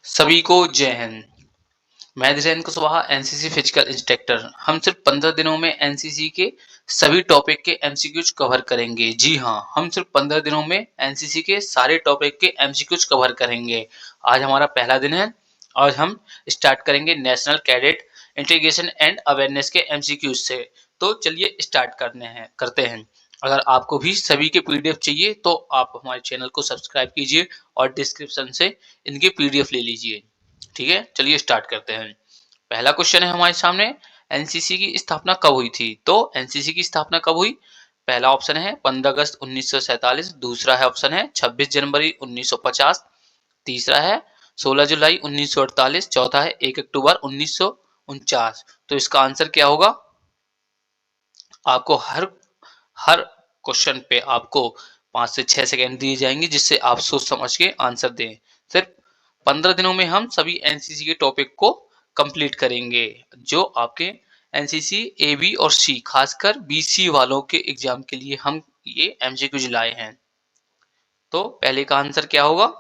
सभी को जय हिंद। मैं Dhirendra Kushwaha, NCC physical instructor. हम सिर्फ 15 दिनों में एनसीसी के सभी टॉपिक के एमसीक्यूज कवर करेंगे। जी हाँ, हम सिर्फ 15 दिनों में एनसीसी के सारे टॉपिक के एमसीक्यूज कवर करेंगे। आज हमारा पहला दिन है और हम स्टार्ट करेंगे national cadet integration and awareness के एमसीक्यूज से। तो चलिए स्टार्ट करते हैं। अगर आपको भी सभी के पीडीएफ चाहिए तो आप हमारे चैनल को सब्सक्राइब कीजिए और डिस्क्रिप्शन से इनके पीडीएफ ले लीजिए। ठीक है, चलिए स्टार्ट करते हैं। पहला क्वेश्चन है हमारे सामने, एनसीसी की स्थापना कब हुई थी? तो एनसीसी की स्थापना कब हुई? पहला ऑप्शन है 15 अगस्त 1947, दूसरा है ऑप्शन है 26 जनवरी 1950, तीसरा है 16 जुलाई 1948, चौथा है 1 अक्टूबर 1949। तो इसका आंसर क्या होगा? आपको हर हर क्वेश्चन पे आपको 5 से 6 सेकेंड दिए जाएंगे जिससे आप सोच समझ के आंसर दें। सिर्फ 15 दिनों में हम सभी एनसीसी के टॉपिक को कंप्लीट करेंगे जो आपके एनसीसी ए बी और सी खासकर बीसी वालों के एग्जाम के लिए हम ये एमसीक्यू लाए हैं। तो पहले का आंसर क्या होगा?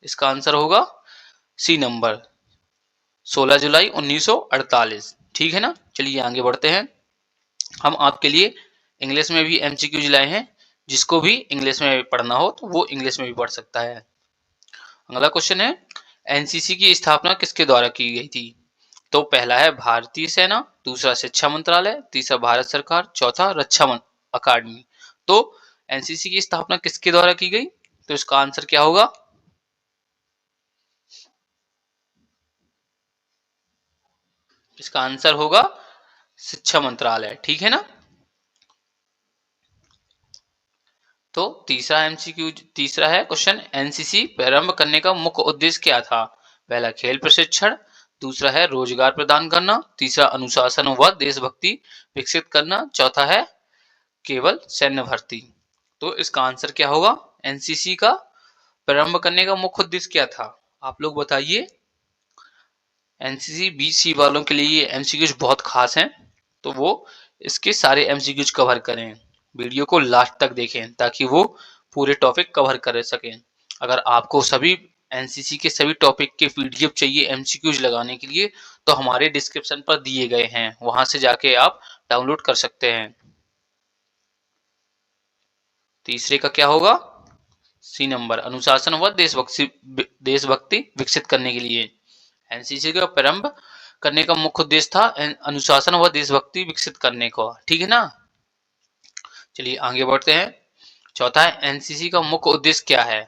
इसका आंसर होगा सी नंबर, 16 जुलाई 1948। ठीक है ना, चलिए आगे बढ़ते हैं। हम आपके लिए इंग्लिश में भी एमसीक्यूज लाए हैं, जिसको भी इंग्लिश में पढ़ना हो तो वो इंग्लिश में भी पढ़ सकता है। अगला क्वेश्चन है, एनसीसी की स्थापना किसके द्वारा की गई थी? तो पहला है भारतीय सेना, दूसरा शिक्षा मंत्रालय, तीसरा भारत सरकार, चौथा रक्षा अकादमी। तो एनसीसी की स्थापना किसके द्वारा की गई? तो इसका आंसर क्या होगा? इसका आंसर होगा शिक्षा मंत्रालय। ठीक है ना। तो तीसरा है क्वेश्चन, एनसीसी प्रारंभ करने का मुख्य उद्देश्य क्या था? पहला खेल प्रशिक्षण, दूसरा है रोजगार प्रदान करना, तीसरा अनुशासन व देशभक्ति विकसित करना, चौथा है केवल सैन्य भर्ती। तो इसका आंसर क्या होगा? एनसीसी का प्रारंभ करने का मुख्य उद्देश्य क्या था? आप लोग बताइए। एनसीसी बीसी वालों के लिए ये एमसीक्यूज बहुत खास हैं, तो वो इसके सारे एमसीक्यूज कवर करें। वीडियो को लास्ट तक देखें ताकि वो पूरे टॉपिक कवर कर सकें। अगर आपको सभी एनसीसी के सभी टॉपिक के पीडीएफ चाहिए एमसीक्यूज लगाने के लिए तो हमारे डिस्क्रिप्शन पर दिए गए हैं, वहां से जाके आप डाउनलोड कर सकते हैं। तीसरे का क्या होगा? सी नंबर, अनुशासन व देशभक्ति विकसित करने के लिए। एनसीसी का प्रारंभ करने का मुख्य उद्देश्य था अनुशासन व देशभक्ति विकसित करने का। ठीक है ना। चलिए आगे बढ़ते हैं। चौथा है, एनसीसी का मुख्य उद्देश्य क्या है?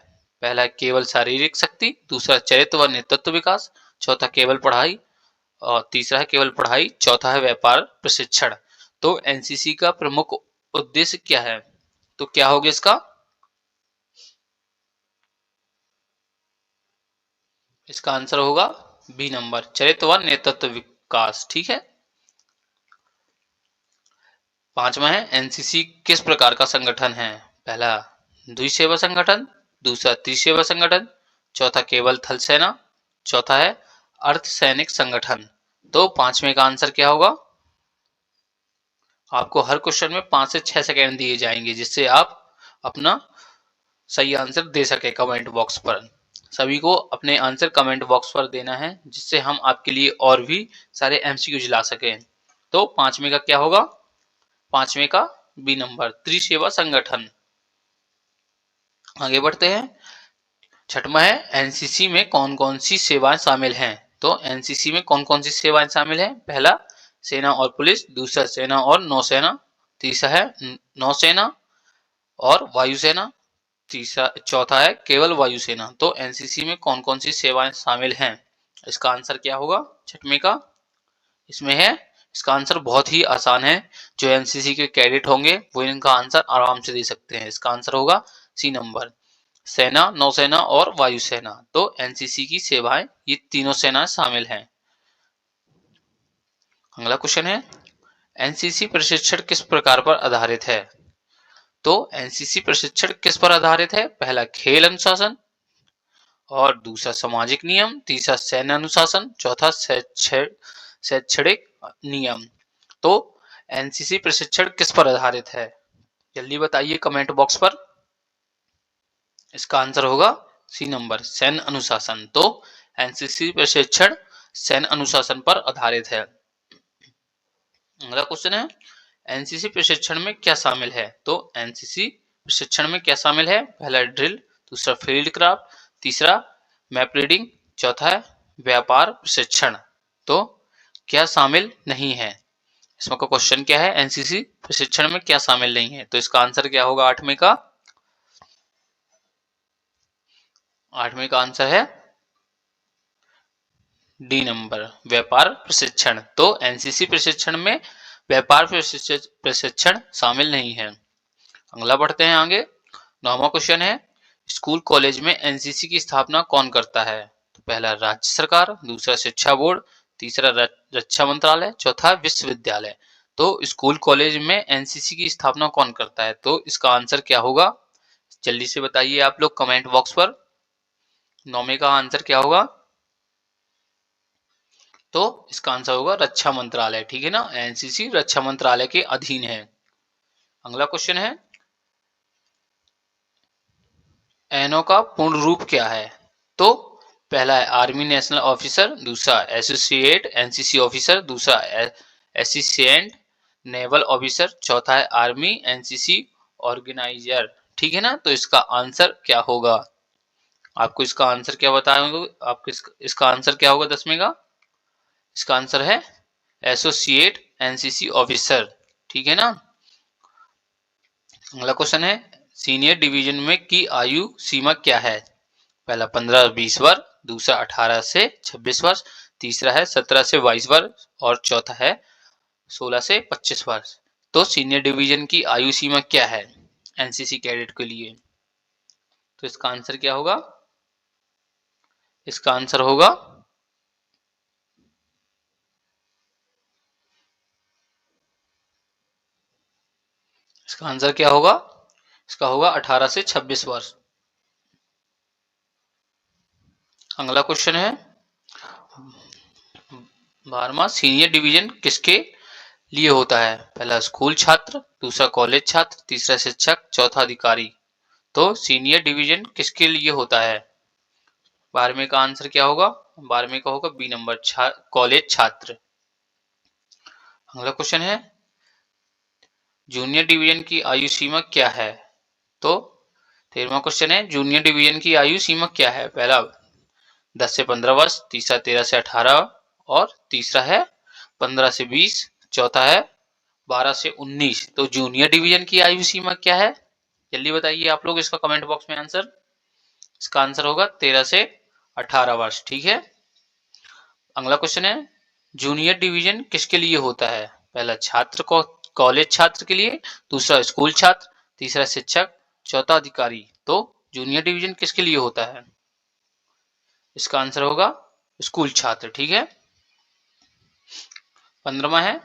पहला है केवल शारीरिक शक्ति, दूसरा चरित्र व नेतृत्व विकास, चौथा केवल पढ़ाई और तीसरा है केवल पढ़ाई, चौथा है व्यापार प्रशिक्षण। तो एनसीसी का प्रमुख उद्देश्य क्या है? तो क्या होगा इसका? इसका आंसर होगा बी नंबर, चरित्र व नेतृत्व विकास। ठीक है। पांचवा है, एनसीसी किस प्रकार का संगठन है? पहला द्विसेवा संगठन, दूसरा त्रिसेवा संगठन, चौथा केवल थल सेना, चौथा है अर्ध सैनिक संगठन। तो पांचवे का आंसर क्या होगा? आपको हर क्वेश्चन में 5 से 6 सेकेंड दिए जाएंगे जिससे आप अपना सही आंसर दे सके कमेंट बॉक्स पर। सभी को अपने आंसर कमेंट बॉक्स पर देना है जिससे हम आपके लिए और भी सारे एमसीक्यूज ला सकें। तो पांचवे का क्या होगा? पांचवे का बी नंबर, त्रिसेवा संगठन। आगे बढ़ते हैं। छठवां है, एनसीसी में कौन कौन सी सेवाएं शामिल हैं? तो एनसीसी में कौन कौन सी सेवाएं शामिल हैं? पहला सेना और पुलिस, दूसरा सेना और नौसेना, तीसरा है नौसेना और वायुसेना, तीसरा चौथा है केवल वायुसेना। तो एनसीसी में कौन कौन सी सेवाएं शामिल हैं? इसका आंसर क्या होगा छठवें का? इसमें है, इसका आंसर बहुत ही आसान है। जो एनसीसी के कैडेट होंगे वो इनका आंसर आराम से दे सकते हैं। इसका आंसर होगा सी नंबर, सेना, नौसेना और वायुसेना। तो एनसीसी की सेवाएं ये तीनों सेनाएं शामिल हैं। अगला क्वेश्चन है, एनसीसी प्रशिक्षण किस प्रकार पर आधारित है? तो एनसीसी प्रशिक्षण किस पर आधारित है? पहला खेल अनुशासन और दूसरा सामाजिक नियम, तीसरा सैन्य अनुशासन, चौथा शैक्षणिक नियम। तो एनसीसी प्रशिक्षण किस पर आधारित है? जल्दी बताइए कमेंट बॉक्स पर। इसका आंसर होगा सी नंबर, सैन्य अनुशासन। तो एनसीसी प्रशिक्षण सैन्य अनुशासन पर आधारित है। अगला क्वेश्चन है एनसीसी प्रशिक्षण में क्या शामिल है? तो एनसीसी प्रशिक्षण में क्या शामिल है? पहला ड्रिल, दूसरा फील्ड क्राफ्ट, तीसरा मैप रीडिंग, चौथा है व्यापार प्रशिक्षण। तो क्या शामिल नहीं है? इसमें का क्वेश्चन क्या है? एनसीसी प्रशिक्षण में क्या शामिल नहीं है? तो इसका आंसर क्या होगा? आठवें का आंसर है डी नंबर, व्यापार प्रशिक्षण। तो एनसीसी प्रशिक्षण में व्यापार प्रशिक्षण शामिल नहीं है। अगला बढ़ते हैं आगे। 9वां क्वेश्चन है स्कूल कॉलेज में एनसीसी की स्थापना कौन करता है? तो पहला राज्य सरकार, दूसरा शिक्षा बोर्ड, तीसरा रक्षा मंत्रालय, चौथा विश्वविद्यालय। तो स्कूल कॉलेज में एनसीसी की स्थापना कौन करता है? तो इसका आंसर क्या होगा? जल्दी से बताइए आप लोग कमेंट बॉक्स पर। 9वें का आंसर क्या होगा? तो इसका आंसर होगा रक्षा मंत्रालय। ठीक है ना, एनसीसी रक्षा मंत्रालय के अधीन है। अगला क्वेश्चन है एनओ का पूर्ण रूप क्या है? तो पहला है आर्मी नेशनल ऑफिसर, दूसरा एसोसिएट एनसीसी ऑफिसर, दूसरा एसिस्टेंट नेवल ऑफिसर, चौथा है आर्मी एनसीसी ऑर्गेनाइजर। ठीक है ना, तो इसका आंसर क्या होगा? आपको इसका आंसर क्या बताएंगे? आपको इसका आंसर क्या होगा 10वें का? इसका आंसर है एसोसिएट एनसीसी ऑफिसर। ठीक है ना। अगला क्वेश्चन है सीनियर डिवीजन में की आयु सीमा क्या है? पहला 15-20 वर्ष, दूसरा 18 से 26 वर्ष, तीसरा है 17 से 22 वर्ष और चौथा है 16 से 25 वर्ष। तो सीनियर डिवीजन की आयु सीमा क्या है एनसीसी कैडेट के लिए? तो इसका आंसर क्या होगा? इसका आंसर होगा इसका आंसर क्या होगा? इसका होगा 18 से 26 वर्ष। अगला क्वेश्चन है 12वां सीनियर डिवीजन किसके लिए होता है? पहला स्कूल छात्र, दूसरा कॉलेज छात्र, तीसरा शिक्षक, चौथा अधिकारी। तो सीनियर डिवीजन किसके लिए होता है? 12वें का आंसर क्या होगा? 12वें का होगा बी नंबर, कॉलेज छात्र। अगला क्वेश्चन है जूनियर डिवीजन की आयु सीमा क्या है? तो 13वां क्वेश्चन है जूनियर डिवीजन की आयु सीमा क्या है? पहला 10 से 15 वर्ष, तीसरा 13 से 18 और तीसरा है 15 से 20, चौथा है 12 से 19। तो जूनियर डिवीजन की आयु सीमा क्या है? जल्दी बताइए आप लोग इसका कमेंट बॉक्स में आंसर। इसका आंसर होगा 13 से 18 वर्ष। ठीक है। अगला क्वेश्चन है जूनियर डिवीजन किसके लिए होता है? पहला छात्र को कॉलेज छात्र के लिए, दूसरा स्कूल छात्र, तीसरा शिक्षक, चौथा अधिकारी। तो जूनियर डिवीजन किसके लिए होता है? इसका आंसर होगा स्कूल छात्र। ठीक है। 15वां है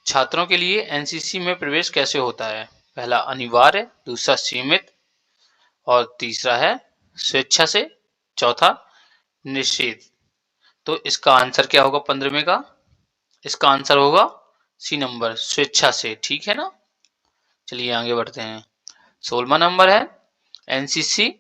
छात्रों के लिए एनसीसी में प्रवेश कैसे होता है? पहला अनिवार्य, दूसरा सीमित और तीसरा है स्वेच्छा से, चौथा निश्चित। तो इसका आंसर क्या होगा 15वें का? इसका आंसर होगा सी नंबर, स्वेच्छा से। ठीक है ना। चलिए आगे बढ़ते हैं। 16वां नंबर है एनसीसी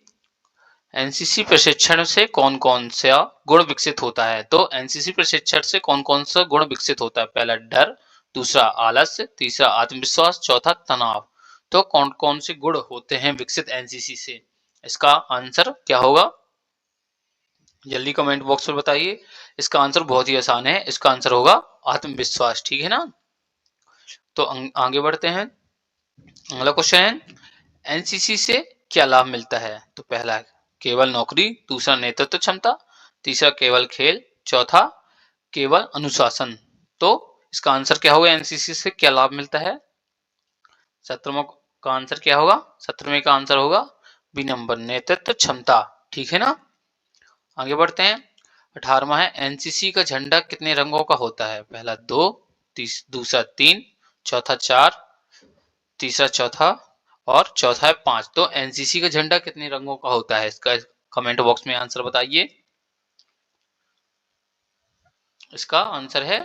एनसीसी प्रशिक्षण से कौन कौन सा गुण विकसित होता है? तो एनसीसी प्रशिक्षण से कौन कौन सा गुण विकसित होता है? पहला डर, दूसरा आलस्य, तीसरा आत्मविश्वास, चौथा तनाव। तो कौन कौन से गुण होते हैं विकसित एनसीसी से? इसका आंसर क्या होगा? जल्दी कमेंट बॉक्स में बताइए। इसका आंसर बहुत ही आसान है, इसका आंसर होगा आत्मविश्वास। ठीक है ना। तो आगे बढ़ते हैं। अगला क्वेश्चन है एनसीसी से क्या लाभ मिलता है? तो पहला केवल नौकरी, दूसरा नेतृत्व क्षमता, तीसरा केवल खेल, चौथा केवल अनुशासन। तो इसका आंसर क्या होगा? एनसीसी से क्या लाभ मिलता है? 17वां का आंसर क्या होगा? 17वें का आंसर होगा बी नंबर, नेतृत्व क्षमता। ठीक है ना। आगे बढ़ते हैं। 18वां है एनसीसी का झंडा कितने रंगों का होता है? पहला 2, दूसरा 3, चौथा 4, तीसरा चौथा और चौथा है 5। तो एनसीसी का झंडा कितने रंगों का होता है? इसका कमेंट बॉक्स में आंसर बताइए। इसका आंसर है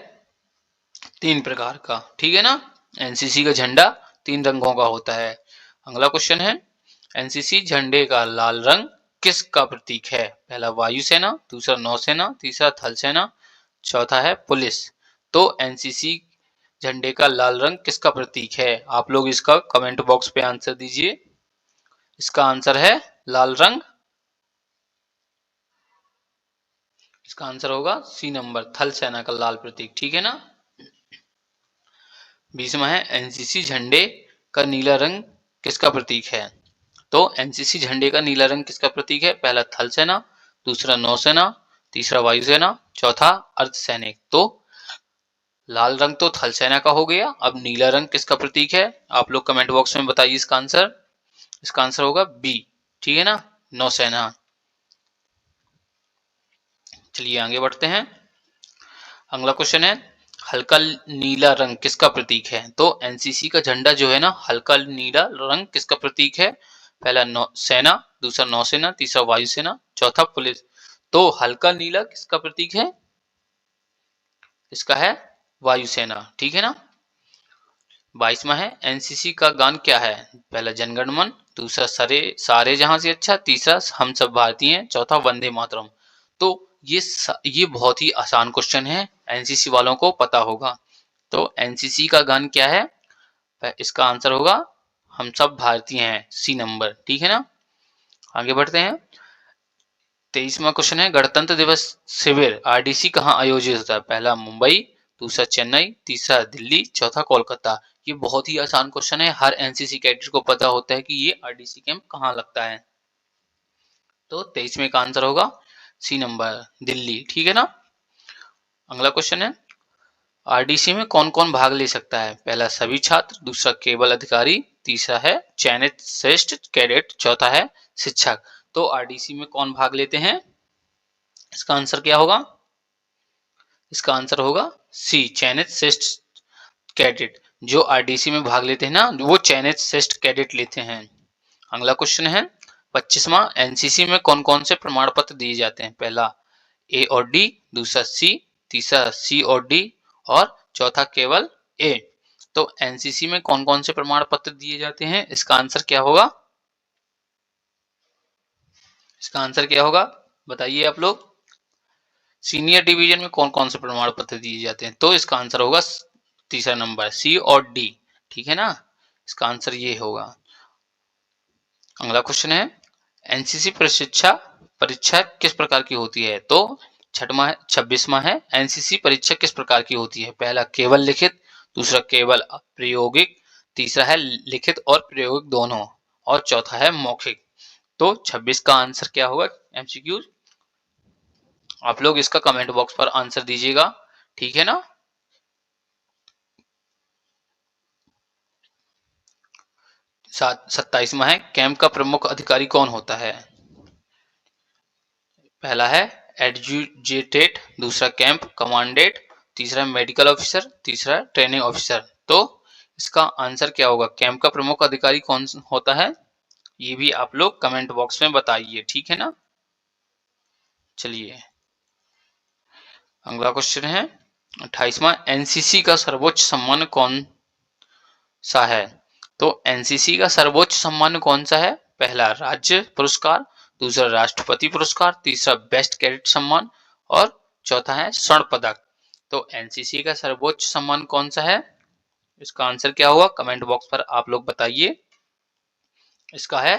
3 प्रकार का। ठीक है ना। एनसीसी का झंडा 3 रंगों का होता है। अगला क्वेश्चन है एनसीसी झंडे का लाल रंग, किसका प्रतीक है? पहला वायुसेना, दूसरा नौसेना, तीसरा थल सेना, चौथा है पुलिस। तो एनसीसी झंडे का लाल रंग किसका प्रतीक है? आप लोग इसका कमेंट बॉक्स पे आंसर दीजिए। इसका आंसर है लाल रंग। इसका आंसर होगा सी नंबर, थल सेना का लाल प्रतीक। ठीक है ना। 20वां है एनसीसी झंडे का नीला रंग किसका प्रतीक है? तो एनसीसी झंडे का नीला रंग किसका प्रतीक है? पहला थल सेना, दूसरा नौसेना, तीसरा वायुसेना, चौथा अर्धसैनिक। तो लाल रंग तो थल सेना का हो गया, अब नीला रंग किसका प्रतीक है? आप लोग कमेंट बॉक्स में बताइए इसका आंसर। इसका आंसर होगा बी। ठीक है ना, नौसेना। चलिए आगे बढ़ते हैं। अगला क्वेश्चन है हल्का नीला रंग किसका प्रतीक है? तो एनसीसी का झंडा जो है ना, हल्का नीला रंग किसका प्रतीक है? पहला सेना, दूसरा नौसेना, तीसरा वायुसेना, चौथा पुलिस। तो हल्का नीला किसका प्रतीक है? इसका है वायुसेना। ठीक है ना। 22वां है एनसीसी का गान क्या है? पहला जनगण मन, दूसरा सारे जहां से अच्छा, तीसरा हम सब भारतीय हैं, चौथा वंदे मातरम। तो ये बहुत ही आसान क्वेश्चन है, एनसीसी वालों को पता होगा। तो एनसीसी का गान क्या है? इसका आंसर होगा हम सब भारतीय हैं, सी नंबर। ठीक है ना। आगे बढ़ते हैं। 23वां क्वेश्चन है गणतंत्र दिवस शिविर आरडीसी कहाँ आयोजित होता है? पहला मुंबई, दूसरा चेन्नई, तीसरा दिल्ली, चौथा कोलकाता। ये बहुत ही आसान क्वेश्चन है, हर एनसीसी कैडेट को पता होता है कि ये आरडीसी कैंप कहाँ लगता है। तो 23वें का आंसर होगा सी नंबर, दिल्ली। ठीक है ना। अगला क्वेश्चन है आरडीसी में कौन कौन भाग ले सकता है? पहला सभी छात्र, दूसरा केवल अधिकारी, तीसरा है चयनित श्रेष्ठ कैडेट, चौथा है शिक्षक। तो आरडीसी में कौन भाग लेते हैं? इसका आंसर क्या होगा? इसका आंसर होगा सी, चयनित श्रेष्ठ कैडेट। जो आरडीसी में भाग लेते हैं ना, वो चयनित श्रेष्ठ कैडेट लेते हैं। अगला क्वेश्चन है 25वां एनसीसी में कौन कौन से प्रमाण पत्र दिए जाते हैं? पहला ए और डी, दूसरा सी, तीसरा सी और डी और चौथा केवल ए। तो एनसीसी में कौन कौन से प्रमाण पत्र दिए जाते हैं? इसका आंसर क्या होगा? इसका आंसर क्या होगा बताइए आप लोग। सीनियर डिवीजन में कौन कौन से प्रमाण पत्र दिए जाते हैं? तो इसका आंसर होगा तीसरा नंबर, सी और डी। ठीक है ना। इसका आंसर ये होगा। अगला क्वेश्चन है एनसीसी प्रशिक्षा परीक्षा किस प्रकार की होती है? तो 26वां है एनसीसी परीक्षा किस प्रकार की होती है? पहला केवल लिखित, दूसरा केवल प्रायोगिक, तीसरा है लिखित और प्रायोगिक दोनों और चौथा है मौखिक। तो 26 का आंसर क्या होगा एमसीक्यू? आप लोग इसका कमेंट बॉक्स पर आंसर दीजिएगा। ठीक है ना। 27वां है कैंप का प्रमुख अधिकारी कौन होता है? पहला है एडजुटेट, दूसरा कैंप कमांडेंट, तीसरा मेडिकल ऑफिसर, तीसरा ट्रेनिंग ऑफिसर। तो इसका आंसर क्या होगा? कैंप का प्रमुख अधिकारी कौन होता है? ये भी आप लोग कमेंट बॉक्स में बताइए। ठीक है ना। चलिए अगला क्वेश्चन है 28वां एनसीसी का सर्वोच्च सम्मान कौन सा है? तो एनसीसी का सर्वोच्च सम्मान कौन सा है? पहला राज्य पुरस्कार, दूसरा राष्ट्रपति पुरस्कार, तीसरा बेस्ट कैडेट सम्मान और चौथा है स्वर्ण पदक। तो एनसीसी का सर्वोच्च सम्मान कौन सा है? इसका आंसर क्या होगा कमेंट बॉक्स पर आप लोग बताइए। इसका है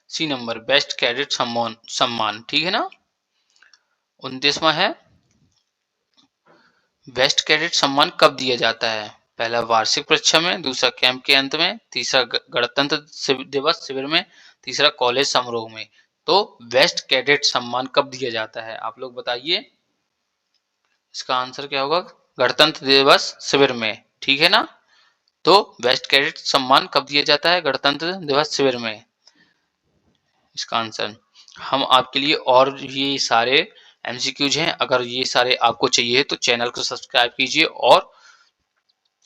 सी नंबर, बेस्ट कैडेट सम्मान। ठीक है ना। 29वां है बेस्ट कैडेट सम्मान कब दिया जाता है? पहला वार्षिक परीक्षा में, दूसरा कैंप के अंत में, तीसरा गणतंत्र दिवस शिविर में, तीसरा कॉलेज समारोह में। तो बेस्ट कैडेट सम्मान कब दिया जाता है? आप लोग बताइए। इसका आंसर क्या होगा? गणतंत्र दिवस शिविर में। ठीक है ना। तो बेस्ट कैडेट सम्मान कब दिया जाता है? गणतंत्र दिवस शिविर में। इसका आंसर हम आपके लिए और ये सारे एमसीक्यूज हैं, अगर ये सारे आपको चाहिए तो चैनल को सब्सक्राइब कीजिए और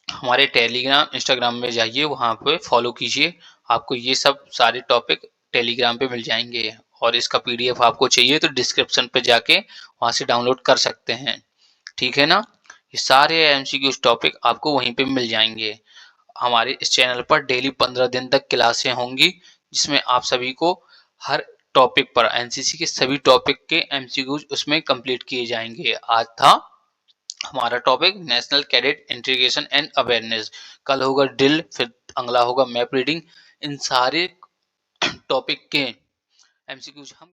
हमारे टेलीग्राम इंस्टाग्राम में जाइए, वहाँ पे फॉलो कीजिए। आपको ये सब सारे टॉपिक टेलीग्राम पे मिल जाएंगे और इसका पीडीएफ आपको चाहिए तो डिस्क्रिप्शन पे जाके वहाँ से डाउनलोड कर सकते हैं। ठीक है ना। ये सारे एमसीक्यू टॉपिक आपको वहीं पे मिल जाएंगे। हमारे इस चैनल पर डेली 15 दिन तक क्लासें होंगी जिसमें आप सभी को हर टॉपिक पर, एनसीसी के सभी टॉपिक के एमसीक्यूज उसमें कंप्लीट किए जाएंगे। आज था हमारा topic national cadet integration and awareness. कल होगा ड्रिल, फिर अगला होगा मैप रीडिंग। इन सारे टॉपिक के एमसीक्यूज हम